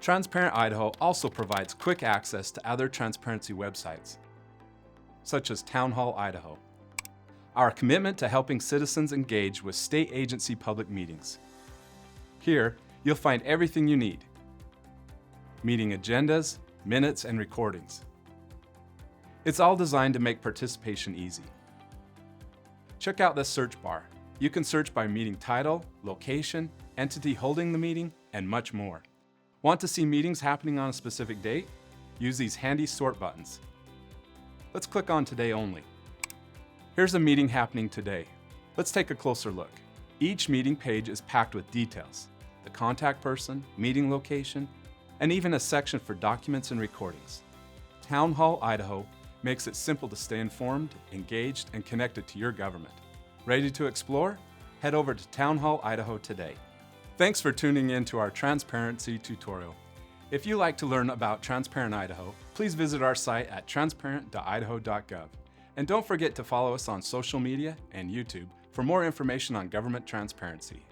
Transparent Idaho also provides quick access to other transparency websites, such as Townhall, Idaho. Our commitment to helping citizens engage with state agency public meetings. Here, you'll find everything you need: meeting agendas, minutes, and recordings. It's all designed to make participation easy. Check out this search bar. You can search by meeting title, location, entity holding the meeting, and much more. Want to see meetings happening on a specific date? Use these handy sort buttons. Let's click on Today Only. Here's a meeting happening today. Let's take a closer look. Each meeting page is packed with details: the contact person, meeting location, and even a section for documents and recordings. Townhall, Idaho makes it simple to stay informed, engaged, and connected to your government. Ready to explore? Head over to Townhall, Idaho today. Thanks for tuning in to our transparency tutorial. If you'd like to learn about Transparent Idaho, please visit our site at transparent.idaho.gov. And don't forget to follow us on social media and YouTube for more information on government transparency.